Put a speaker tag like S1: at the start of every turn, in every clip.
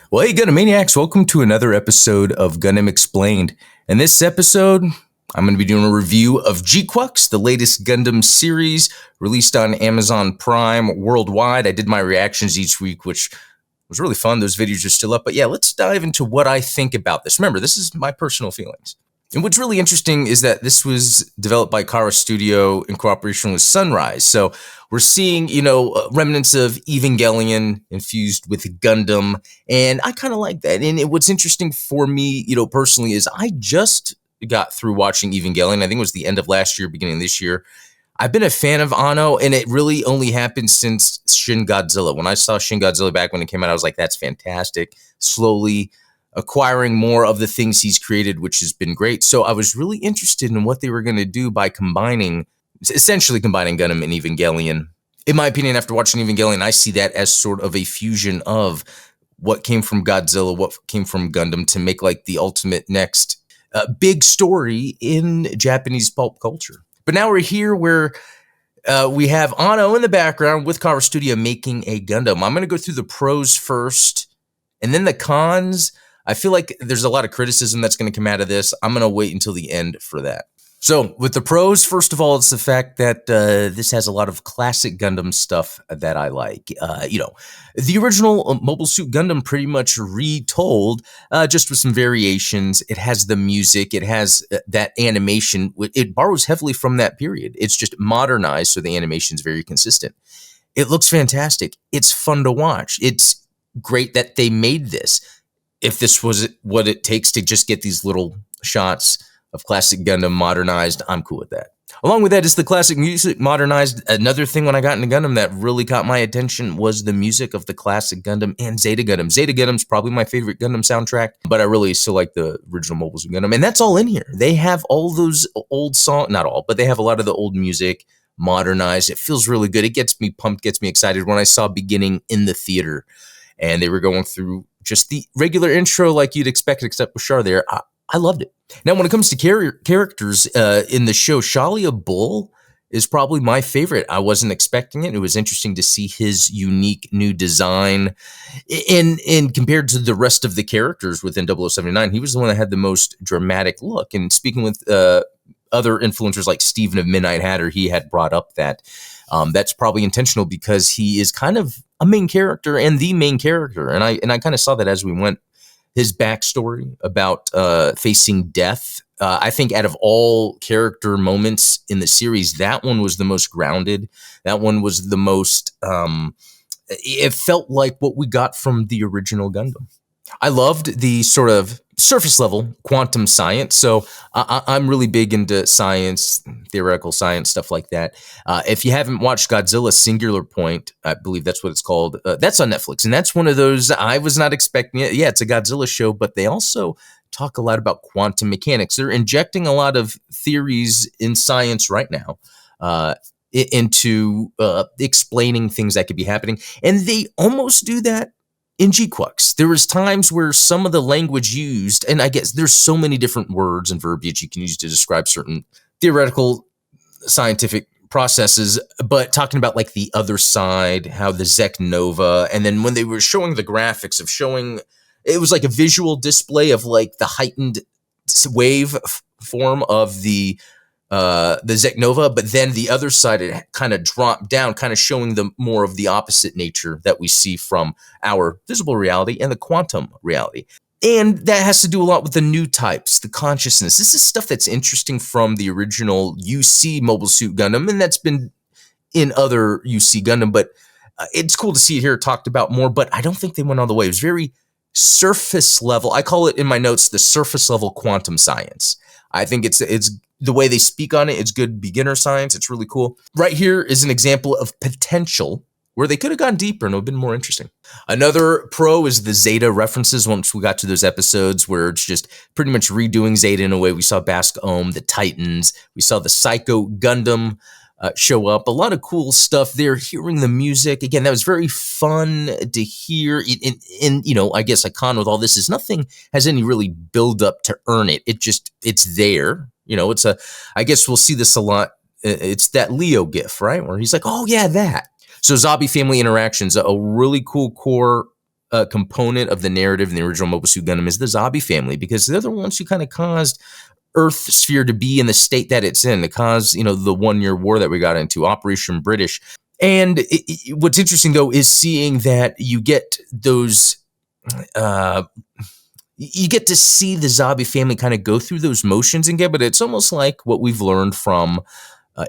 S1: Well, hey, Gundam Maniacs, welcome to another episode of Gundam Explained. In this episode, I'm going to be doing a review of GQuuuuuuX, the latest Gundam series released on Amazon Prime worldwide. I did my reactions each week, which was really fun. Those videos are still up. But yeah, let's dive into what I think about this. Remember, this is my personal feelings. And what's really interesting is that this was developed by Kara Studio in cooperation with Sunrise. So we're seeing, remnants of Evangelion infused with Gundam. And I kind of like that. And what's interesting for me, personally, is I just got through watching Evangelion. I think it was the end of last year, beginning of this year. I've been a fan of Anno, and it really only happened since Shin Godzilla. When I saw Shin Godzilla back when it came out, I was like, that's fantastic. Slowly acquiring more of the things he's created, which has been great. So I was really interested in what they were going to do by essentially combining Gundam and Evangelion. In my opinion, after watching Evangelion, I see that as sort of a fusion of what came from Godzilla, what came from Gundam to make like the ultimate next big story in Japanese pulp culture. But now we're here where we have Anno in the background with Kara Studio making a Gundam. I'm going to go through the pros first and then the cons. I feel like there's a lot of criticism that's going to come out of this. I'm going to wait until the end for that. So with the pros, first of all, it's the fact that this has a lot of classic Gundam stuff that I like. The original Mobile Suit Gundam pretty much retold, just with some variations. It has the music. It has that animation. It borrows heavily from that period. It's just modernized, so the animation's very consistent. It looks fantastic. It's fun to watch. It's great that they made this. If this was what it takes to just get these little shots of classic Gundam modernized, I'm cool with that. Along with that is the classic music modernized. Another thing when I got into Gundam that really caught my attention was the music of the classic Gundam and Zeta Gundam. Zeta Gundam's probably my favorite Gundam soundtrack, but I really still like the original Mobile Suit Gundam. And that's all in here. They have all those old songs, not all, but they have a lot of the old music modernized. It feels really good. It gets me pumped, gets me excited. When I saw Beginning in the theater and they were going through just the regular intro like you'd expect, except with Char there, I loved it. Now, when it comes to characters in the show, Shalia Bull is probably my favorite. I wasn't expecting it. It was interesting to see his unique new design. And compared to the rest of the characters within 0079, he was the one that had the most dramatic look. And speaking with other influencers like Steven of Midnight Hatter, he had brought up that that's probably intentional because he is kind of a main character and the main character. And I kind of saw that as we went. His backstory about facing death. I think out of all character moments in the series, that one was the most grounded. That one was the most, it felt like what we got from the original Gundam. I loved the sort of surface level quantum science. So I'm really big into science, theoretical science, stuff like that. If you haven't watched Godzilla Singular Point, I believe that's what it's called. That's on Netflix. And that's one of those, I was not expecting it. Yeah, it's a Godzilla show, but they also talk a lot about quantum mechanics. They're injecting a lot of theories in science right now into explaining things that could be happening. And they almost do that in GQuuuuuX. There was times where some of the language used, and I guess there's so many different words and verbiage you can use to describe certain theoretical scientific processes, but talking about like the other side, how the Zek Nova, and then when they were showing the graphics of showing, it was like a visual display of like the heightened wave form of the Zek Nova, but then the other side, it kind of dropped down, kind of showing the more of the opposite nature that we see from our visible reality and the quantum reality. And that has to do a lot with the new types, the consciousness. This is stuff that's interesting from the original UC Mobile Suit Gundam, and that's been in other UC Gundam, but it's cool to see it here talked about more, but I don't think they went all the way. It was very surface level. I call it in my notes the surface level quantum science. I think it's the way they speak on it. It's good beginner science. It's really cool. Right here is an example of potential where they could have gone deeper and it would have been more interesting. Another pro is the Zeta references. Once we got to those episodes where it's just pretty much redoing Zeta in a way. We saw Basque Ohm, the Titans. We saw the Psycho Gundam show up. A lot of cool stuff there. Hearing the music. Again, that was very fun to hear. And I guess a con with all this is nothing has any really build up to earn it. It's there. I guess we'll see this a lot. It's that Leo gif, right? Where he's like, oh yeah, that. So Zabi family interactions, a really cool core component of the narrative in the original Mobile Suit Gundam is the Zabi family, because they're the ones who kind of caused Earth sphere to be in the state that it's in, to cause, the 1-year war that we got into, Operation British. And what's interesting, though, is seeing that you get those, you get to see the Zabi family kind of go through those motions again, but it's almost like what we've learned from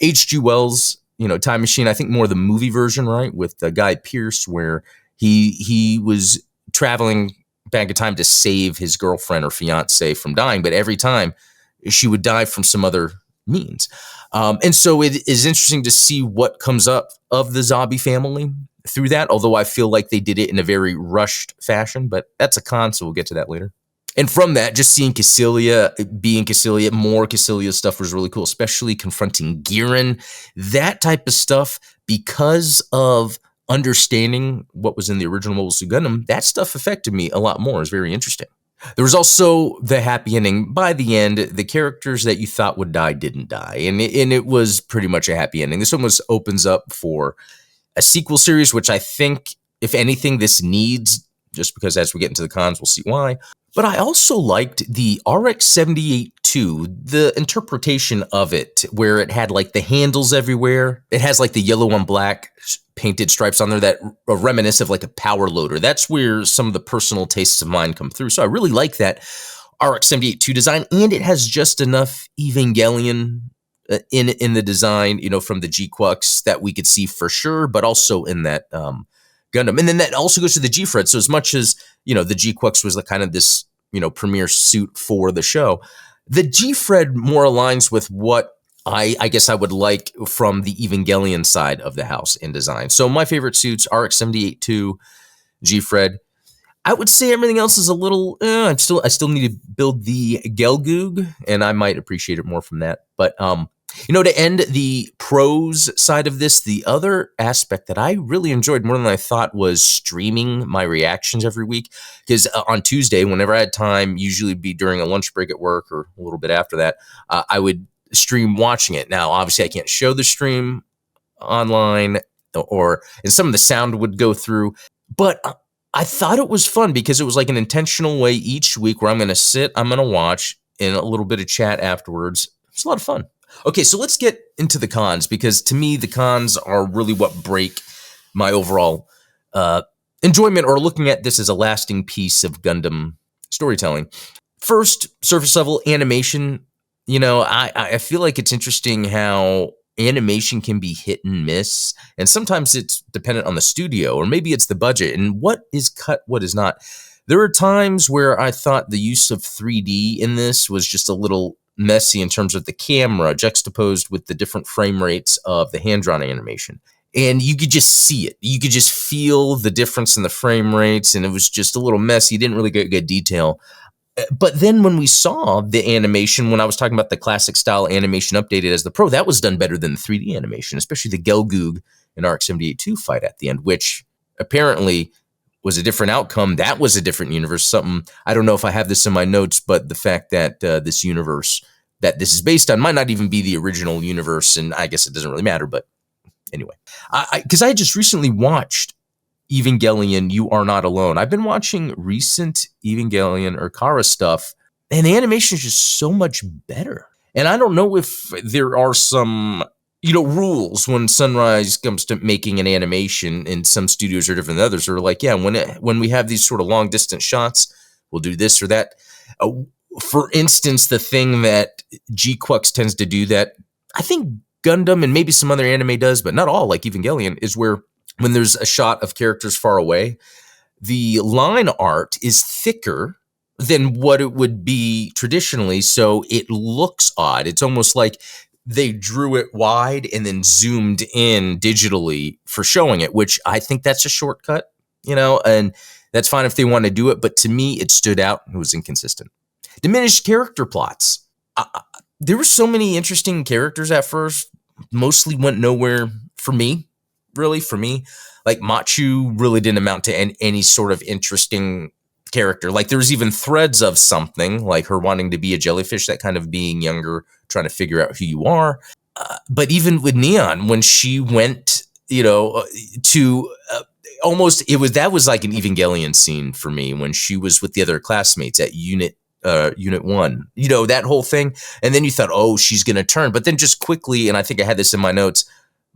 S1: H.G. Wells', Time Machine. I think more the movie version, right, with Guy Pearce, where he was traveling back in time to save his girlfriend or fiance from dying, but every time she would die from some other means. And so it is interesting to see what comes up of the Zabi family through that, although I feel like they did it in a very rushed fashion, but that's a con, so we'll get to that later. And from that, just seeing Cassilia, being Cassilia, more Cassilia stuff was really cool, especially confronting Giran. That type of stuff, because of understanding what was in the original Mobile Suit Gundam, that stuff affected me a lot more. It was very interesting. There was also the happy ending. By the end, the characters that you thought would die didn't die, and it was pretty much a happy ending. This almost opens up for a sequel series, which I think, if anything, this needs, just because as we get into the cons, we'll see why. But I also liked the RX-78-2, the interpretation of it, where it had like the handles everywhere. It has like the yellow on black painted stripes on there that are reminiscent of like a power loader. That's where some of the personal tastes of mine come through. So I really like that RX-78-2 design, and it has just enough Evangelion in the design, from the GQuuuuuuX that we could see for sure, but also in that Gundam. And then that also goes to the G-Fred. So as much as, the GQuuuuuuX was the kind of this, premier suit for the show, the G-Fred more aligns with what I guess I would like from the Evangelion side of the house in design. So my favorite suits, RX-78-2, G-Fred. I would say everything else is a little, I still need to build the Gelgoog, and I might appreciate it more from that. But, to end the pros side of this, the other aspect that I really enjoyed more than I thought was streaming my reactions every week. Because on Tuesday, whenever I had time, usually be during a lunch break at work or a little bit after that, I would stream watching it. Now, obviously, I can't show the stream online, and some of the sound would go through, but I thought it was fun because it was like an intentional way each week where I'm going to sit, I'm going to watch, and a little bit of chat afterwards. It's a lot of fun. Okay, so let's get into the cons, because to me, the cons are really what break my overall enjoyment, or looking at this as a lasting piece of Gundam storytelling. First, surface level animation. I feel like it's interesting how animation can be hit and miss, and sometimes it's dependent on the studio, or maybe it's the budget and what is cut, what is not. There are times where I thought the use of 3D in this was just a little messy in terms of the camera juxtaposed with the different frame rates of the hand-drawn animation. And you could just see it. You could just feel the difference in the frame rates, and it was just a little messy. You didn't really get good detail. But then when we saw the animation, when I was talking about the classic style animation updated as the Pro, that was done better than the 3D animation, especially the Gelgoog and RX-78-2 fight at the end, which apparently was a different outcome. That was a different universe. Something, I don't know if I have this in my notes, but the fact that this universe that this is based on might not even be the original universe, and I guess it doesn't really matter. But anyway, because I just recently watched Evangelion, You Are Not Alone. I've been watching recent Evangelion or Kara stuff, and the animation is just so much better. And I don't know if there are some, rules when Sunrise comes to making an animation, and some studios are different than others. They're like, yeah, when we have these sort of long distance shots, we'll do this or that. For instance, the thing that GQuuuuuuX tends to do that I think Gundam and maybe some other anime does, but not all, like Evangelion, is where when there's a shot of characters far away, the line art is thicker than what it would be traditionally, so it looks odd. It's almost like they drew it wide and then zoomed in digitally for showing it, which I think that's a shortcut, and that's fine if they want to do it, but to me, it stood out. It was inconsistent. Diminished character plots. There were so many interesting characters at first, mostly went nowhere for me. Really, for me, like Machu really didn't amount to any sort of interesting character. Like there was even threads of something, like her wanting to be a jellyfish, that kind of being younger, trying to figure out who you are. But even with Neon, when she went, to that was like an Evangelion scene for me when she was with the other classmates at Unit 1, that whole thing. And then you thought, oh, she's going to turn. But then just quickly, and I think I had this in my notes,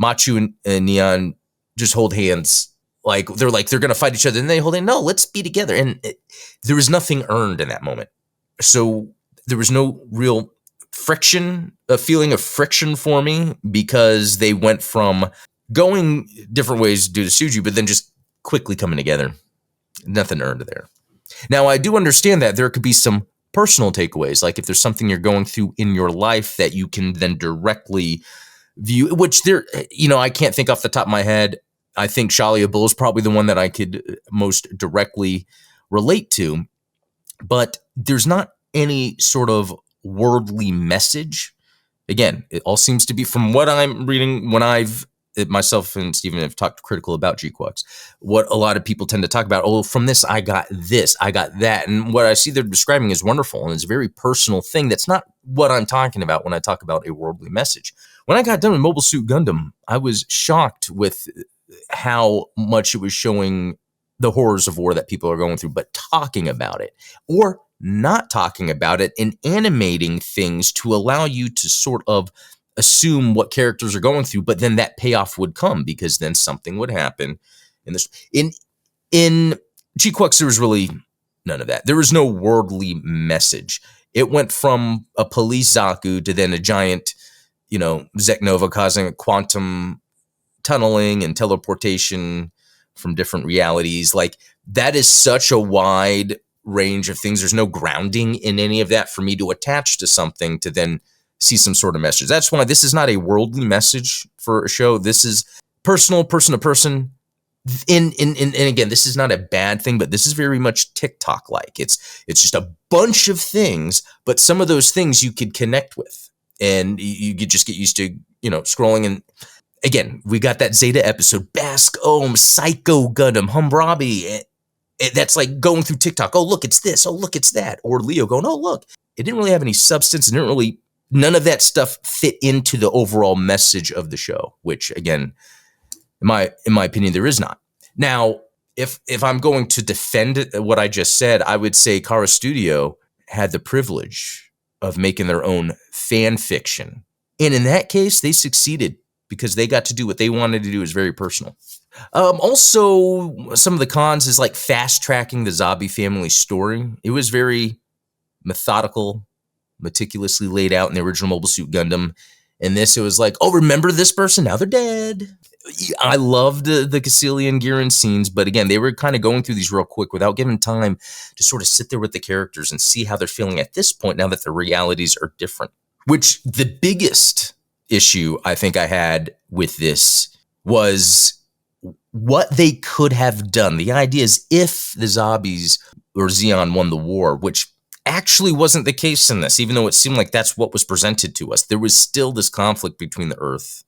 S1: Machu and Neon just hold hands. Like, they're going to fight each other. And they hold hands. No, let's be together. And there was nothing earned in that moment. So there was no real friction, a feeling of friction for me, because they went from going different ways due to Suju, but then just quickly coming together. Nothing earned there. Now, I do understand that there could be some personal takeaways, like if there's something you're going through in your life that you can then directly view, which I can't think off the top of my head. I think Shalia Bull is probably the one that I could most directly relate to, but there's not any sort of worldly message. Again, it all seems to be, from what I'm reading, when myself and Stephen have talked critical about GQuuuuuuX, what a lot of people tend to talk about, oh, from this, I got this, I got that. And what I see they're describing is wonderful, and it's a very personal thing. That's not what I'm talking about when I talk about a worldly message. When I got done with Mobile Suit Gundam, I was shocked with how much it was showing the horrors of war that people are going through, but talking about it, or not talking about it, and animating things to allow you to sort of assume what characters are going through, but then that payoff would come, because then something would happen. In GQuuuuuuX, there was really none of that. There was no worldly message. It went from a police Zaku to then a giant, Zeknova causing quantum tunneling and teleportation from different realities. Like, that is such a wide range of things. There's no grounding in any of that for me to attach to something to then see some sort of message. That's why this is not a worldly message for a show. This is personal, person to person. And again, this is not a bad thing, but this is very much TikTok-like. It's just a bunch of things, but some of those things you could connect with, and you could just get used to, scrolling. And again, we got that Zeta episode, Bask Ohm, Psycho Gundam, Humbrabi. That's like going through TikTok. Oh, look, it's this. Oh, look, it's that. Or Leo going, oh, look. It didn't really have any substance. None of that stuff fit into the overall message of the show, which, again, in my opinion, there is not. Now, if I'm going to defend what I just said, I would say Kara Studio had the privilege of making their own fan fiction. And in that case, they succeeded, because they got to do what they wanted to do. Is very personal. Also, some of the cons is like fast tracking the Zabi family story. It was very methodical, meticulously laid out in the original Mobile Suit Gundam. In this, it was like, oh, remember this person? Now they're dead. I loved the Caecilian Giran scenes, but again, they were kind of going through these real quick without giving time to sort of sit there with the characters and see how they're feeling at this point, now that the realities are different. Which, the biggest issue I think I had with this was what they could have done. The idea is, if the Zabis or Zeon won the war, which actually wasn't the case in this, even though it seemed like that's what was presented to us. There was still this conflict between the Earth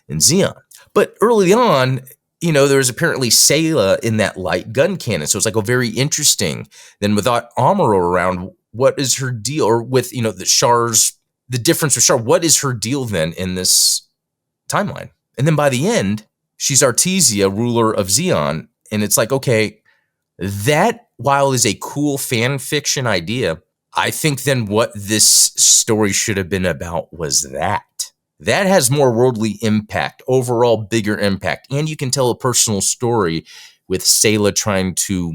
S1: and Zeon. But early on, there was apparently Sayla in that light gun cannon. So it's like, oh, very interesting. Then without Amuro around, what is her deal? Or with, the difference with Char, what is her deal then in this timeline? And then by the end, she's Artesia, ruler of Zeon. And it's like, okay, that, while is a cool fan fiction idea, I think then what this story should have been about was that. That has more worldly impact, overall bigger impact. And you can tell a personal story with Sayla trying to,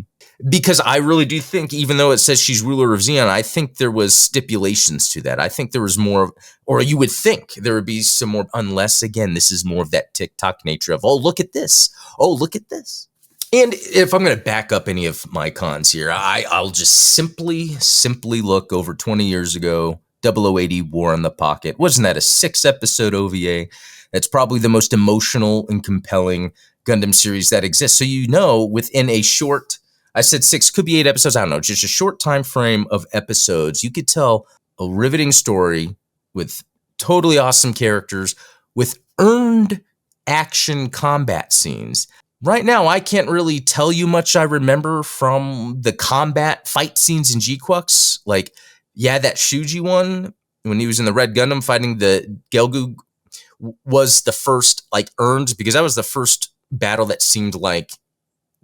S1: because I really do think, even though it says she's ruler of Zeon, I think there was stipulations to that. I think there was more, or you would think there would be some more, unless, again, this is more of that TikTok nature of, oh, look at this. Oh, look at this. And if I'm going to back up any of my cons here, I'll just simply look over 20 years ago, 0080 War in the Pocket. Wasn't that a 6-episode OVA? That's probably the most emotional and compelling Gundam series that exists. So within a short, I said 6, could be 8 episodes, I don't know, just a short time frame of episodes, you could tell a riveting story with totally awesome characters, with earned action combat scenes. Right now, I can't really tell you much I remember from the combat fight scenes in GQuuuuuuX. Like, yeah, that Shuji one, when he was in the Red Gundam fighting the Gelgu, was the first, earned, because that was the first battle that seemed like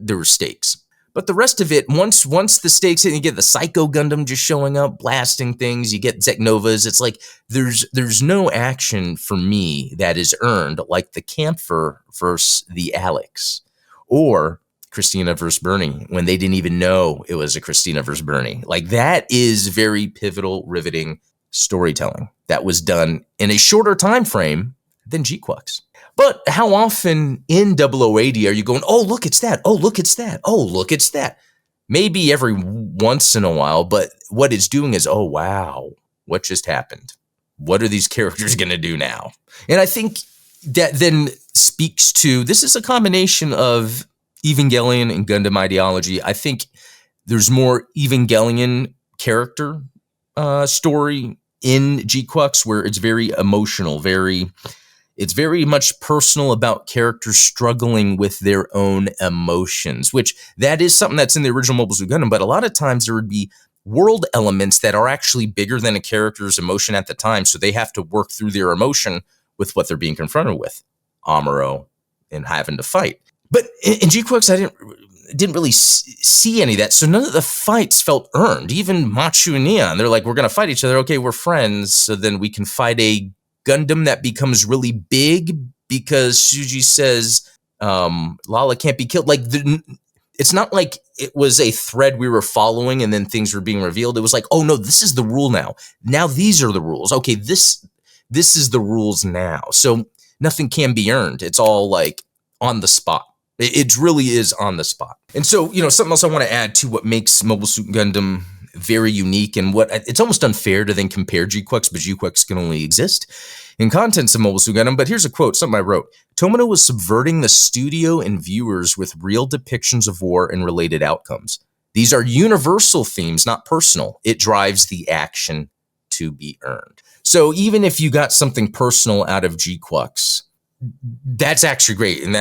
S1: there were stakes. But the rest of it, once the stakes hit, you get the Psycho Gundam just showing up, blasting things. You get Zeknovas. It's like there's no action for me that is earned, like the Camphor versus the Alex, or Christina versus Bernie, when they didn't even know it was a Christina versus Bernie. Like, that is very pivotal, riveting storytelling that was done in a shorter time frame than GQuuuuuuX. But how often in 0080 are you going, oh, look, it's that. Oh, look, it's that. Oh, look, it's that. Maybe every once in a while, but what it's doing is, oh, wow, what just happened? What are these characters going to do now? And I think that then speaks to, this is a combination of Evangelion and Gundam ideology. I think there's more Evangelion character story in GQuuuuuuX, where it's very emotional, it's very much personal about characters struggling with their own emotions, which that is something that's in the original Mobile Suit Gundam. But a lot of times there would be world elements that are actually bigger than a character's emotion at the time. So they have to work through their emotion with what they're being confronted with, Amuro, and having to fight. But in GQuuuuuuX, I didn't really see any of that. So none of the fights felt earned. Even Machu and Neon, they're like, we're going to fight each other. Okay, we're friends. So then we can fight a Gundam that becomes really big because Shuji says Lala can't be killed. Like, it's not like it was a thread we were following and then things were being revealed. It was like, oh no, this is the rule now. Now these are the rules. Okay, this is the rules now. So nothing can be earned. It's all like on the spot. It really is on the spot. And so, something else I want to add to what makes Mobile Suit Gundam very unique, and what it's almost unfair to then compare GQuuuuuuX, but GQuuuuuuX can only exist in contents of Mobile Suit Gundam. But here's a quote, something I wrote. Tomino was subverting the studio and viewers with real depictions of war and related outcomes. These are universal themes, not personal. It drives the action to be earned. So even if you got something personal out of GQuuuuuuX, that's actually great. And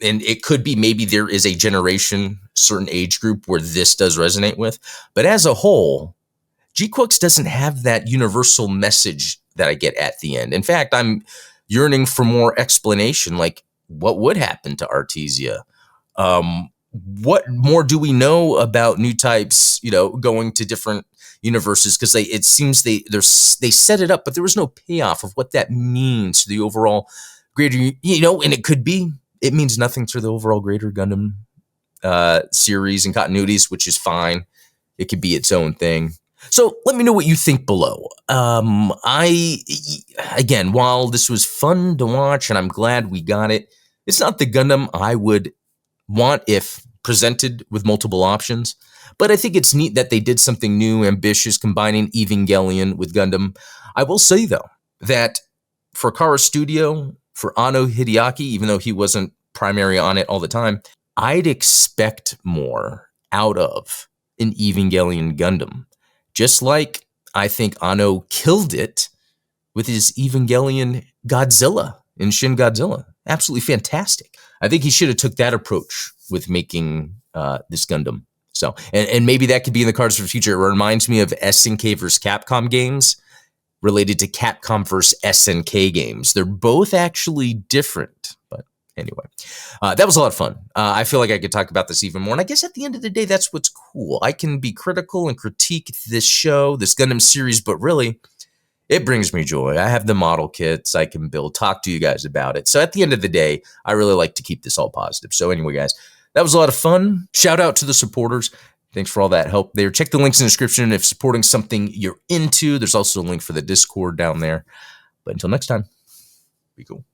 S1: it could be, maybe there is a generation, certain age group where this does resonate with. But as a whole, GQuuuuuuX doesn't have that universal message that I get at the end. In fact, I'm yearning for more explanation, like what would happen to Artesia? What more do we know about new types, going to different universes? Because it seems they set it up, but there was no payoff of what that means to the overall greater, and it could be, it means nothing to the overall greater Gundam series and continuities, which is fine. It could be its own thing. So let me know what you think below. Again, while this was fun to watch and I'm glad we got it, it's not the Gundam I would want if presented with multiple options. But I think it's neat that they did something new, ambitious, combining Evangelion with Gundam. I will say, though, that for Kara Studio, for Anno Hideaki, even though he wasn't primary on it all the time, I'd expect more out of an Evangelion Gundam. Just like I think Anno killed it with his Evangelion Godzilla in Shin Godzilla. Absolutely fantastic. I think he should have took that approach with making this Gundam. So, and maybe that could be in the cards for the future. It reminds me of SNK versus Capcom games related to Capcom versus SNK games. They're both actually different, but anyway, that was a lot of fun. I feel like I could talk about this even more. And I guess at the end of the day, that's what's cool. I can be critical and critique this show, this Gundam series, but really, it brings me joy. I have the model kits I can build, talk to you guys about it. So at the end of the day, I really like to keep this all positive. So anyway, guys, that was a lot of fun. Shout out to the supporters. Thanks for all that help there. Check the links in the description if supporting something you're into. There's also a link for the Discord down there. But until next time, be cool.